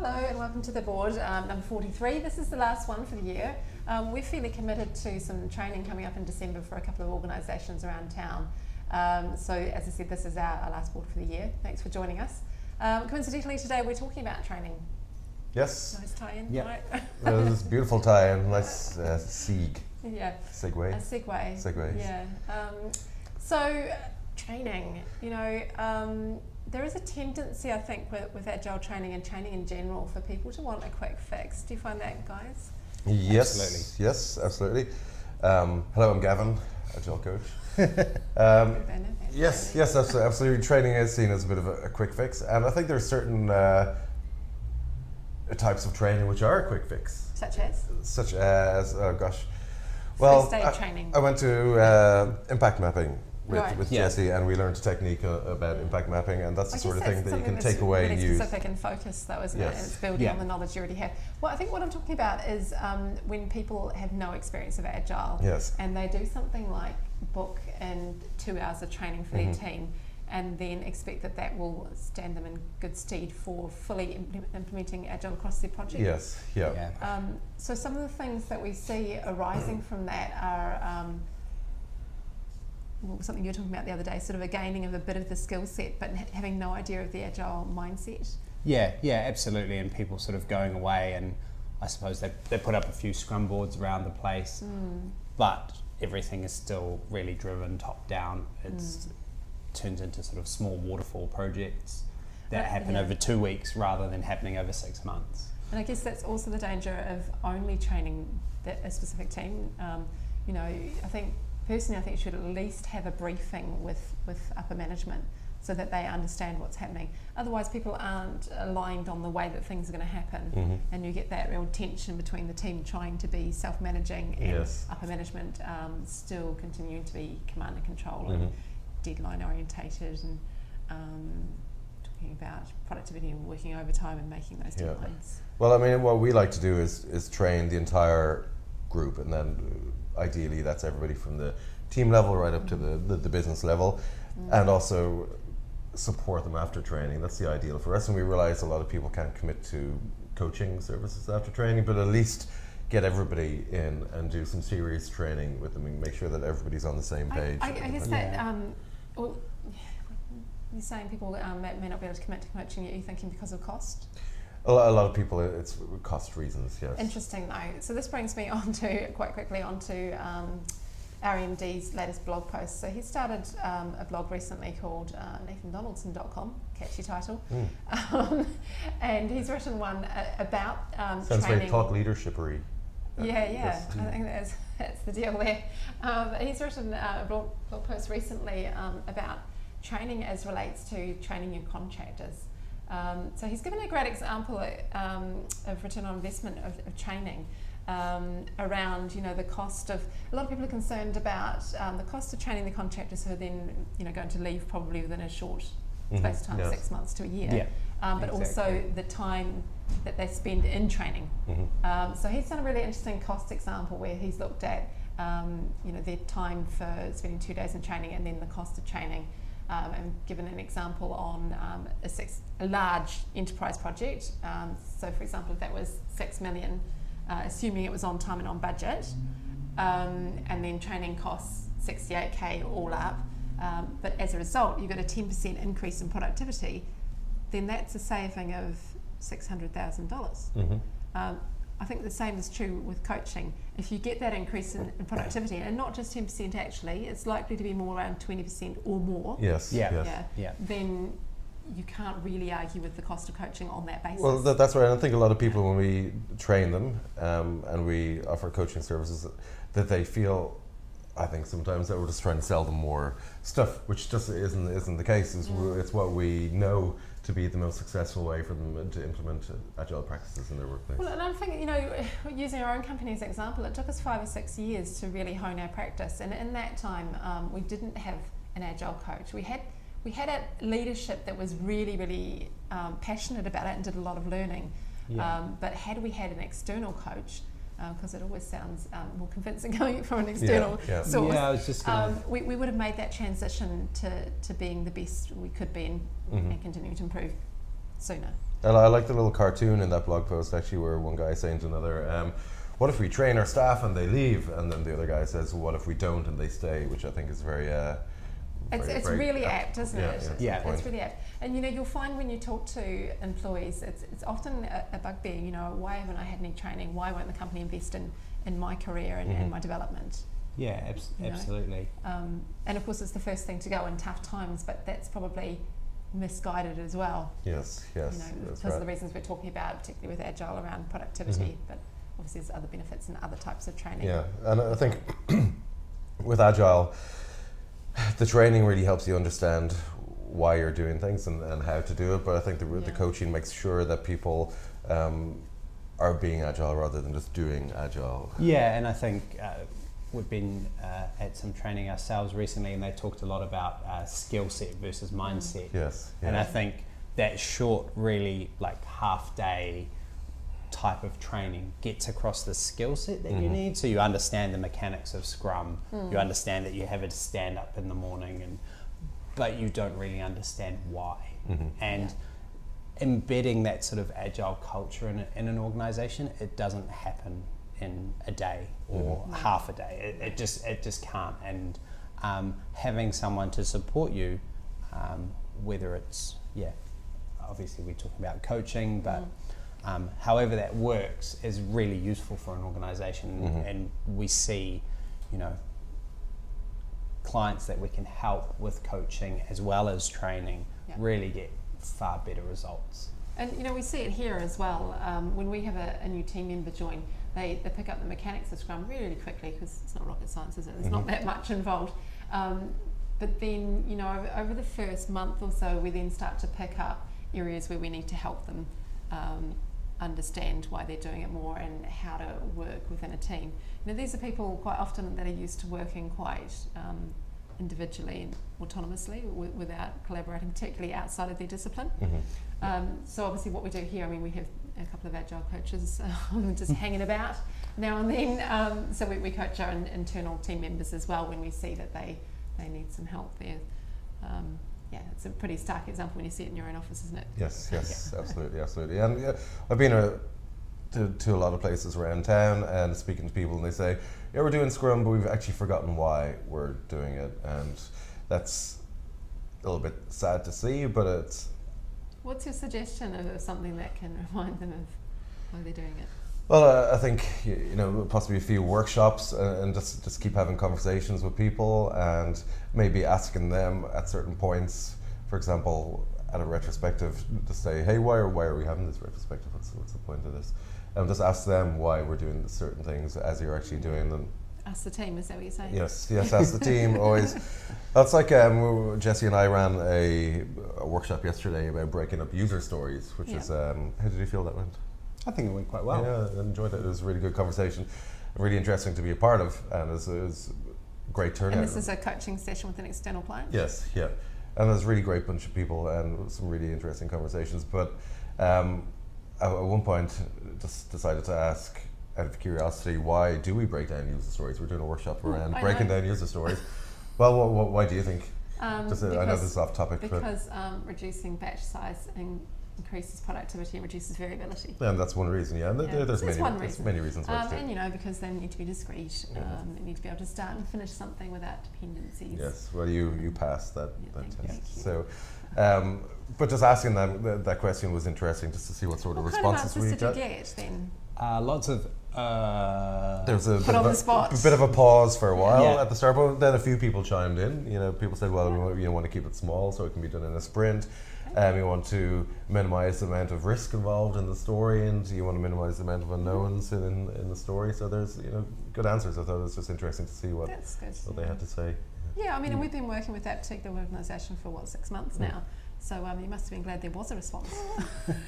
Hello and welcome to the board, number 43. This is the last one for the year. We're fairly committed to some training coming up in December for a couple of organisations around town. So as I said, this is our last board for the year. Thanks for joining us. Coincidentally today we're talking about training. Yes. Nice tie-in, yeah. right? This is beautiful tie-in, nice segue. Yeah. Segue. A segue. Segues. Yeah. So training, there is a tendency, I think, with Agile training and training in general for people to want a quick fix. Do you find that, guys? Yes, absolutely. Yes, absolutely. Hello, I'm Gavin, Agile coach. Yes, absolutely. Training is seen as a bit of a quick fix, and I think there are certain types of training which are a quick fix. Such as? Such as, oh gosh. Well, training. I went to impact mapping with Jesse, and we learned a technique about impact mapping, and that's the sort of thing that you can take away and use. Specific and focused, though, isn't it? And it's building on the knowledge you already have. Well, I think what I'm talking about is when people have no experience of Agile, and they do something like book in 2 hours of training for their team, and then expect that will stand them in good stead for fully implementing Agile across their project. Yes, yeah. So some of the things that we see arising from that are something you were talking about the other day, sort of a gaining of a bit of the skill set, but having no idea of the Agile mindset. Yeah, absolutely, and people sort of going away, and I suppose they put up a few scrum boards around the place, but everything is still really driven top down. It's turns into sort of small waterfall projects that happen over 2 weeks rather than happening over 6 months. And I guess that's also the danger of only training a specific team. Personally, I think you should at least have a briefing with upper management so that they understand what's happening. Otherwise, people aren't aligned on the way that things are going to happen, and you get that real tension between the team trying to be self-managing and upper management still continuing to be command and control and deadline orientated, and talking about productivity and working overtime and making those deadlines. Well, I mean, what we like to do is train the entire group, and then ideally that's everybody from the team level right up to the business level, and also support them after training. That's the ideal for us, and we realize a lot of people can't commit to coaching services after training, but at least get everybody in and do some serious training with them and make sure that everybody's on the same page. I guess that you're saying people may not be able to commit to coaching. Are you thinking because of cost? A lot of people, it's cost reasons, yes. Interesting though. So this brings me quite quickly onto RMD's latest blog post. So he started a blog recently called NathanDonaldson.com, catchy title. And he's written one about Sounds training. very thought leadership-y. Yeah. I think that's the deal there. He's written a blog post recently about training as relates to training your contractors. So he's given a great example of return on investment of training around, the cost of, a lot of people are concerned about the cost of training the contractors who are then, going to leave probably within a short space of time, 6 months to a year, but also the time that they spend in training. So he's done a really interesting cost example where he's looked at, their time for spending 2 days in training and then the cost of training. And given an example on a large enterprise project. So for example, if that was 6 million, assuming it was on time and on budget, and then training costs 68k all up, but as a result, you got a 10% increase in productivity, then that's a saving of $600,000. I think the same is true with coaching. If you get that increase in productivity, and not just 10% actually, it's likely to be more around 20% or more. Then you can't really argue with the cost of coaching on that basis. Well, that's right. I think a lot of people, when we train them and we offer coaching services, that they feel, I think sometimes that we're just trying to sell them more stuff, which just isn't the case. It's what we know to be the most successful way for them to implement Agile practices in their workplace. Well, and I'm thinking, using our own company as an example, it took us 5 or 6 years to really hone our practice, and in that time, we didn't have an Agile coach. We had a leadership that was really, really passionate about it and did a lot of learning. But had we had an external coach, because it always sounds more convincing coming from an external source. I was just we would have made that transition to being the best we could be and continuing to improve. sooner. And I like the little cartoon in that blog post actually, where one guy is saying to another, what if we train our staff and they leave? And then the other guy says, well, what if we don't and they stay? Which I think is very... It's really apt, isn't it? Yeah, it's really apt. And you'll find when you talk to employees, it's often a bugbear. Why haven't I had any training? Why won't the company invest in my career and my development? Yeah, absolutely. And of course, it's the first thing to go in tough times, but that's probably misguided as well. Yes, that's because right. of the reasons we're talking about, particularly with Agile around productivity, but obviously there's other benefits in other types of training. Yeah, and I think with Agile, the training really helps you understand why you're doing things and how to do it, but I think the coaching makes sure that people are being Agile rather than just doing Agile. Yeah, and I think we've been at some training ourselves recently, and they talked a lot about skill set versus mindset. Yes. And I think that short, really like half day type of training gets across the skill set that you need. So you understand the mechanics of Scrum, you understand that you have to stand up in the morning, but you don't really understand why. And embedding that sort of Agile culture in an organization, it doesn't happen in a day or half a day. It just can't. And having someone to support you, whether it's obviously we're talking about coaching, but however that works is really useful for an organization. And we see, clients that we can help with coaching as well as training really get far better results. And we see it here as well. When we have a new team member join, they pick up the mechanics of Scrum really, really quickly, because it's not rocket science, is it? There's not that much involved. But then, over the first month or so, we then start to pick up areas where we need to help them understand why they're doing it more and how to work within a team. These are people quite often that are used to working quite individually and autonomously without collaborating, particularly outside of their discipline. So obviously what we do here, we have a couple of Agile coaches just hanging about now and then. So we coach our internal team members as well when we see that they need some help there. It's a pretty stark example when you see it in your own office, isn't it? Yes, absolutely. And I've been to a lot of places around town and speaking to people, and they say, we're doing Scrum, but we've actually forgotten why we're doing it, and that's a little bit sad to see, but it's... What's your suggestion of something that can remind them of why they're doing it? Well, I think possibly a few workshops and just keep having conversations with people and maybe asking them at certain points, for example, at a retrospective, to say, hey, why are we having this retrospective? What's the point of this? And just ask them why we're doing certain things as you're actually doing them. Ask the team, is that what you're saying? Yes, ask the team always. That's like Jesse and I ran a workshop yesterday about breaking up user stories, which is, how did you feel that went? I think it went quite well. Yeah, I enjoyed it. It was a really good conversation, really interesting to be a part of, and it was a great turnout. And this is a coaching session with an external client? Yes, and there's a really great bunch of people and some really interesting conversations. But at one point, just decided to ask, out of curiosity, why do we break down user stories? We're doing a workshop around breaking down user stories. Well, why do you think? I know this is off topic. Because reducing batch size increases productivity and reduces variability. And that's one reason, and there's many reasons why it's and because they need to be discreet, they need to be able to start and finish something without dependencies. Yes, well you passed that test. You. So, but just asking that question was interesting, just to see what sort of responses we got. What kind of answers did you get then? Lots of... There was a bit of a pause for a while at the start, but then a few people chimed in. People said, well, we want to keep it small so it can be done in a sprint. You want to minimise the amount of risk involved in the story, and you want to minimise the amount of unknowns in the story. So there's good answers. I thought it was just interesting to see what they had to say. Yeah, and we've been working with that particular organisation for 6 months now. So you must have been glad there was a response.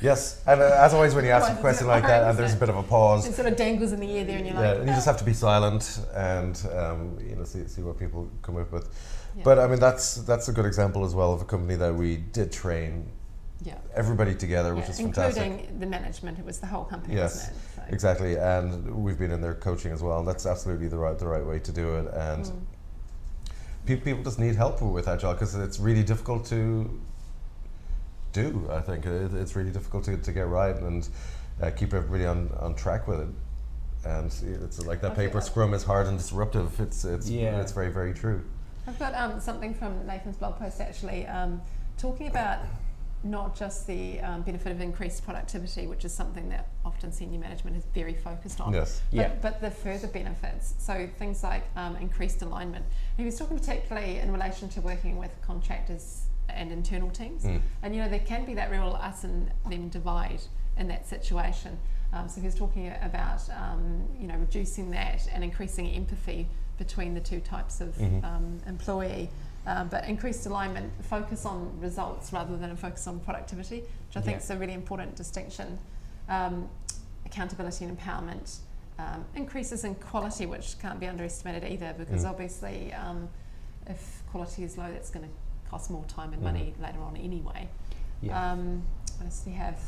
Yes, and as always when you ask a question like that and there's a bit of a pause, it sort of dangles in the air there, and you're like, and you just have to be silent and see what people come up with. Yeah. But that's a good example as well of a company that we did train everybody together, which is fantastic. Including the management, it was the whole company, yes, wasn't it? So. Exactly, and we've been in their coaching as well, and that's absolutely the right way to do it. And people just need help with Agile, because it's really difficult to do. I think it's really difficult to get right and keep everybody on track with it. And it's like that paper scrum is hard and disruptive. It's very, very true. I've got something from Nathan's blog post actually talking about not just the benefit of increased productivity, which is something that often senior management is very focused on, but the further benefits. So things like increased alignment. And he was talking particularly in relation to working with contractors and internal teams. And there can be that real us and them divide in that situation. So he was talking about reducing that and increasing empathy between the two types of employee. But increased alignment, focus on results rather than a focus on productivity, which I think is a really important distinction. Accountability and empowerment. Increases in quality, which can't be underestimated either, because obviously if quality is low, that's going to cost more time and money later on anyway. What else do we have?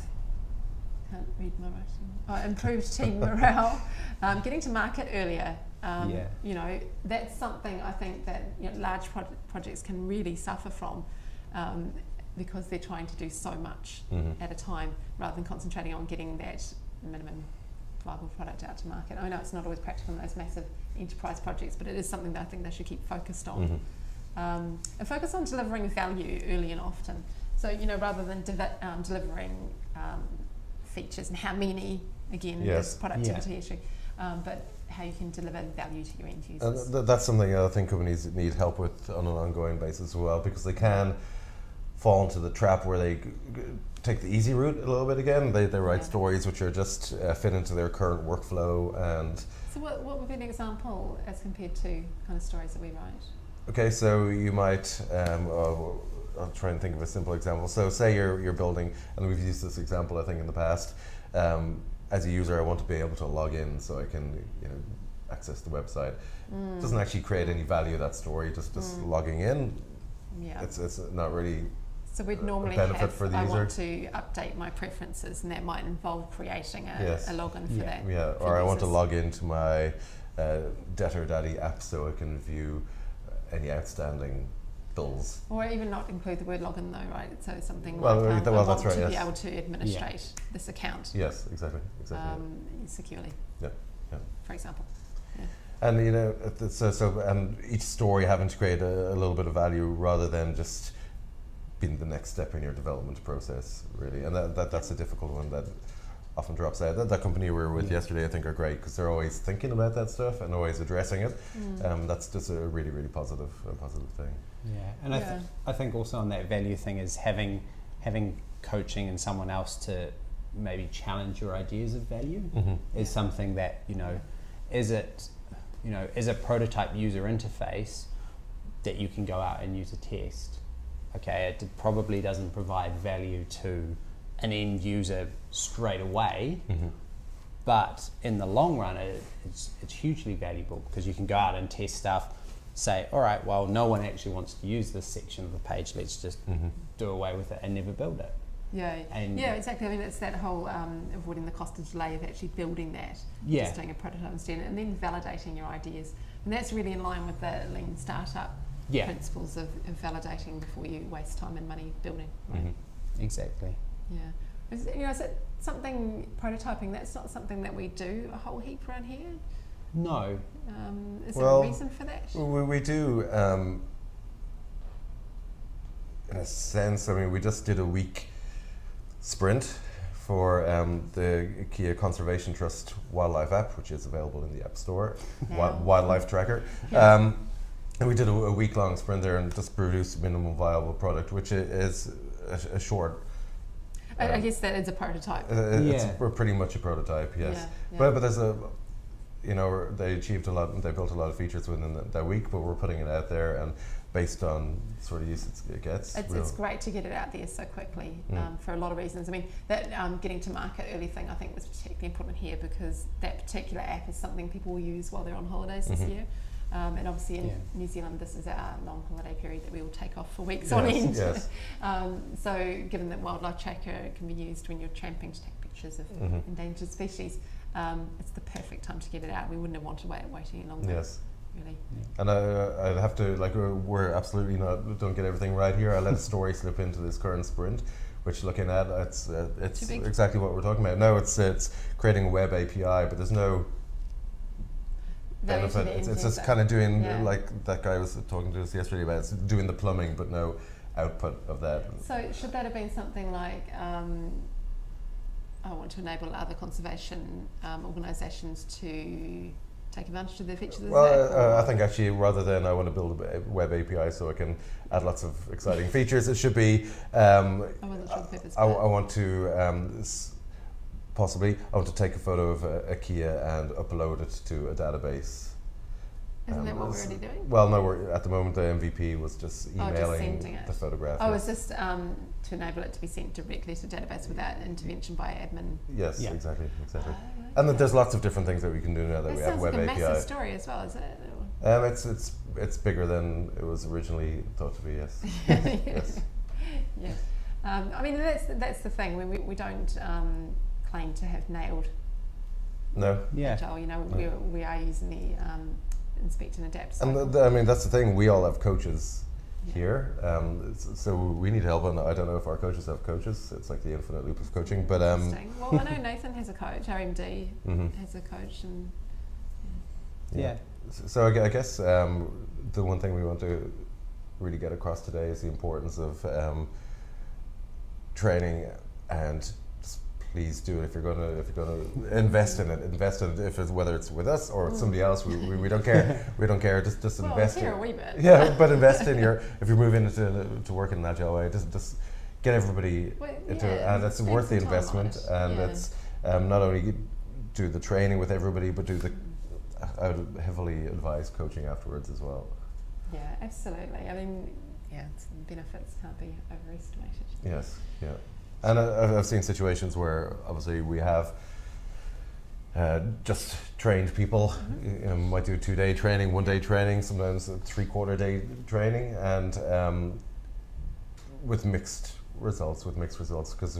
Can't read my writing. Improved team morale, getting to market earlier. That's something I think that large projects can really suffer from because they're trying to do so much at a time rather than concentrating on getting that minimum viable product out to market. I know it's not always practical in those massive enterprise projects, but it is something that I think they should keep focused on. And focus on delivering value early and often. So rather than delivering features and how many, again, this productivity issue, but how you can deliver value to your end users. That's something I think companies need help with on an ongoing basis as well, because they can fall into the trap where they take the easy route a little bit again. They write stories which are just fit into their current workflow. And so what would be an example as compared to kind of stories that we write? Okay, so you might, I'll try and think of a simple example. So say you're building, and we've used this example I think in the past, as a user I want to be able to log in so I can access the website. It doesn't actually create any value, that story, just logging in. It's not really so we'd normally benefit have, for the I user. Want to update my preferences, and that might involve creating a login for that. Or I want to log into my Debtor Daddy app so I can view any outstanding bills. Or even not include the word login though, right? So something I want that's right, to be able to administrate this account. Yes, exactly. Securely. Yeah. For example. And so and each story having to create a little bit of value rather than just being the next step in your development process, really. And that's a difficult one that often drops out. That company we were with yesterday, I think, are great because they're always thinking about that stuff and always addressing it. That's just a really, really positive thing. Yeah, and I think also on that value thing is having coaching and someone else to maybe challenge your ideas of value is something that is a prototype user interface that you can go out and use a test. Okay, it probably doesn't provide value to an end user straight away, but in the long run it's hugely valuable because you can go out and test stuff, say, all right, well, no one actually wants to use this section of the page, let's just do away with it and never build it. Exactly. I mean, it's that whole avoiding the cost of delay of actually building that, just doing a prototype instead, and then validating your ideas. And that's really in line with the lean startup principles of validating before you waste time and money building. Right? Exactly. Yeah. Is it something, prototyping, that's not something that we do a whole heap around here? No. Is there a reason for that? We do, in a sense. I mean, we just did a week sprint for the Kia Conservation Trust Wildlife app, which is available in the App Store, Wildlife Tracker. And we did a week-long sprint there and just produced a minimum viable product, which is a short. I guess that is a prototype. It's pretty much a prototype, yes. But there's they achieved a lot and they built a lot of features within that week, but we're putting it out there, and based on sort of use it gets. It's great to get it out there so quickly for a lot of reasons. I mean, that getting to market early thing I think was particularly important here because that particular app is something people will use while they're on holidays this year. And obviously in New Zealand, this is our long holiday period that we all take off for weeks on end. Yes. So given that Wildlife Tracker can be used when you're tramping to take pictures of endangered species, it's the perfect time to get it out. We wouldn't have wanted to wait any longer. Yes. Really. And I'd have to, we're absolutely don't get everything right here. I let a story slip into this current sprint, which looking at it's Too big? exactly what we're talking about. No, it's creating a web API, but there's no Value to benefit. the It's end just user. kind of doing Yeah. like that guy was talking to us yesterday about. It's doing the plumbing, but no output of that. So should that have been something like, I want to enable other conservation organisations to take advantage of the features of the Well, Zap? I think actually rather than I want to build a web API so I can add lots of exciting features, it should be I wasn't sure the purpose. I want to possibly I want to take a photo of a Kia and upload it to a database. Isn't that what we're already doing? Well, no, at the moment the MVP was just Just emailing sending it. the photograph. Oh, it's just to enable it to be sent directly to the database without intervention by admin. Yes, Yeah. exactly. Oh, And okay. there's lots of different things that we can do now that That we have sounds web like a API. massive story as well, is it? It's bigger than it was originally thought to be. Yes. Yes. Yeah. I mean, that's the thing. We don't claim to have nailed No. Yeah. Agile. You know, we are using the inspect and adapt And cycle. I mean that's the thing. We all have coaches Yeah. here, so we need help. And I don't know if our coaches have coaches. It's like the infinite loop of coaching. But Interesting. Well, I know Nathan has a coach. Our MD mhm. has a coach, and Yeah. So I guess the one thing we want to really get across today is the importance of training, and just please do it if you're gonna invest in it. Invest in it if it's whether it's with us or with somebody else. We don't care. We don't care. Just well, invest here in a wee bit. Yeah, but invest in your if you're moving to work in an agile way. Just get everybody Well, into it, yeah, and it's spend worth the some time on investment. it. And Yeah. it's not only do the training with everybody, but do the I would heavily advise coaching afterwards as well. Yeah, absolutely. I mean, yeah, the benefits can't be overestimated. Yes, yeah. And I've seen situations where obviously we have just trained people. You know, might do 2-day training, 1-day training, sometimes a 3/4 day training, and with mixed results, because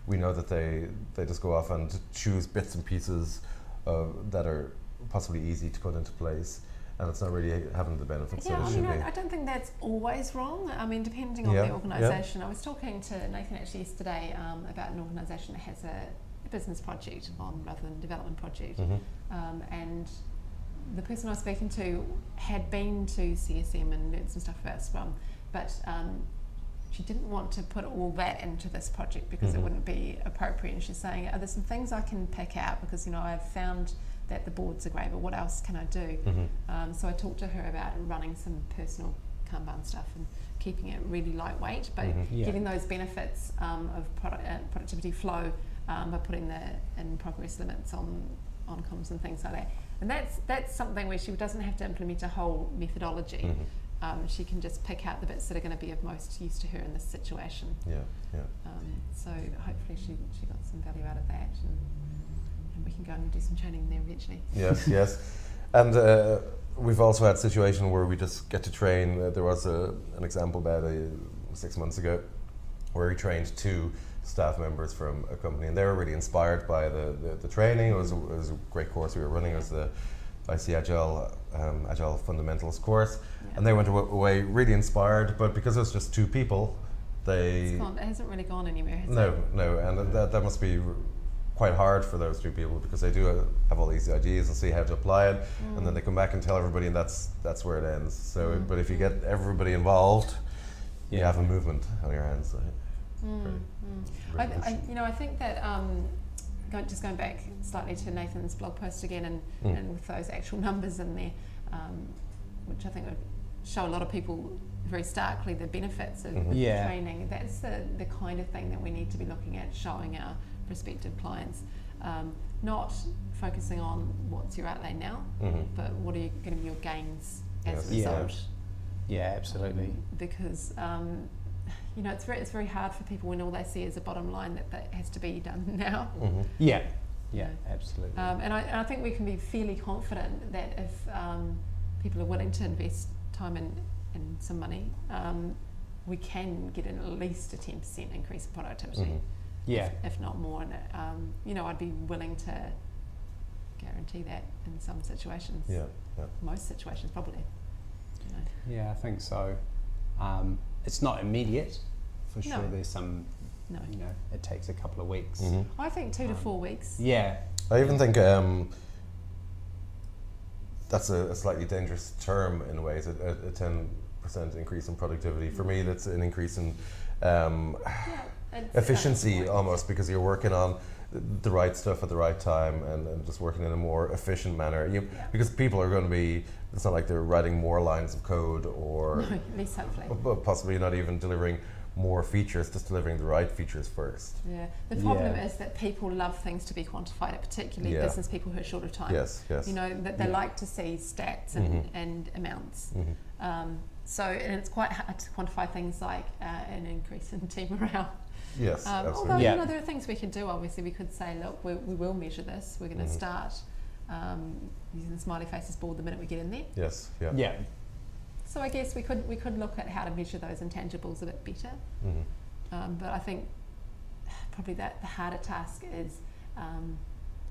we know that they just go off and choose bits and pieces that are possibly easy to put into place, and it's not really having the benefits Yeah, that it I should mean, be. I don't think that's always wrong. I mean, depending on Yeah, the yeah. organisation. I was talking to Nathan actually yesterday about an organisation that has a business project on rather than a development project. Mhm. And the person I was speaking to had been to CSM and learned some stuff about Scrum, but she didn't want to put all that into this project because it Mhm. wouldn't be appropriate. And she's saying, are there some things I can pick out, because, you know, I've found that the boards are great, but what else can I do? Mhm. So I talked to her about running some personal Kanban stuff and keeping it really lightweight, but Mhm. Yeah. getting those benefits of productivity flow by putting the in progress limits on comms and things like that. And that's something where she doesn't have to implement a whole methodology. Mhm. She can just pick out the bits that are going to be of most use to her in this situation. Yeah, yeah. So hopefully she got some value out of that, and we can go and do some training there eventually. Yes, yes. And we've also had a situation where we just get to train. There was an example about 6 months ago where we trained 2 staff members from a company, and they were really inspired by the training. It was a great course we were running. It was the IC Agile Fundamentals course, Yeah. and they went away really inspired. But because it was just 2 people, It hasn't really gone anywhere, has it? no, and that must be quite hard for those 2 people, because they do have all these ideas and see how to apply it, and then they come back and tell everybody, and that's where it ends. So, but if you get everybody involved, you have a movement on your hands. So, I think that going back slightly to Nathan's blog post again, and with those actual numbers in there, which I think would show a lot of people very starkly the benefits of Yeah. training. That's the kind of thing that we need to be looking at, showing our prospective clients, not focusing on what's your outlay now, but what are going to be your gains as a Yes. Yeah. result. Yeah, absolutely. Because it's very hard for people when all they see is a bottom line that has to be done now. Yeah, yeah, absolutely. And I think we can be fairly confident that if people are willing to invest time and some money, we can get at least a 10% increase in productivity, Yeah. if not more. And I'd be willing to guarantee that in some situations. yeah. Most situations, probably. You know. Yeah, I think so. It's not immediate, for sure. No. There's some No. You know, it takes a couple of weeks. I think 2 to 4 weeks. Yeah. I even think that's a slightly dangerous term in ways. A 10% increase in productivity. For me, that's an increase in efficiency almost, because you're working on the right stuff at the right time and just working in a more efficient manner. Because people are going to be, it's not like they're writing more lines of code or No, at least hopefully. but possibly not even delivering more features, just delivering the right features first. Yeah. The problem is that people love things to be quantified, particularly business people who are short of time. Yes. You know, that they like to see stats and amounts. So, and it's quite hard to quantify things like an increase in team morale. Yes, Although, absolutely. you know, there are things we could do. Obviously, we could say, look, we will measure this. We're going to start using the smiley faces board the minute we get in there. Yes, Yeah. So I guess we could look at how to measure those intangibles a bit better. But I think probably that the harder task is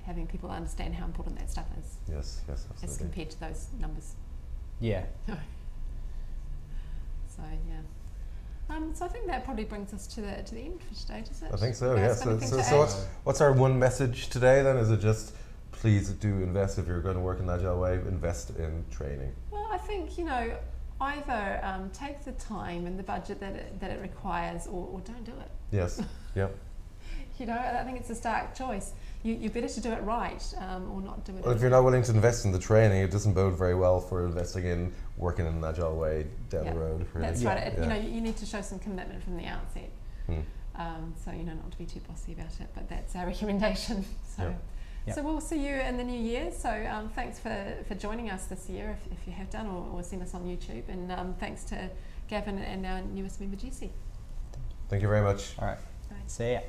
having people understand how important that stuff is Yes, as absolutely. compared to those numbers. Yeah. So yeah. So I think that probably brings us to the end for today, does it? I think so, You guys yes. got anything to So add? what's our one message today then? Is it just, please do invest, if you're going to work in an Agile way, invest in training? Well, I think, you know, either take the time and the budget that it requires, or don't do it. Yes, yep. You know, I think it's a stark choice. You're better to do it right, or not do it. Well, if you're not willing to invest in the training, it doesn't bode very well for investing in working in an Agile way down the road. Really. That's right. You know, you need to show some commitment from the outset. So, you know, not to be too bossy about it, but that's our recommendation. So, so we'll see you in the new year. So thanks for joining us this year, if you have done, or seen us on YouTube. And thanks to Gavin and our newest member, Jessie. Thank you very much. All right. Bye. See ya.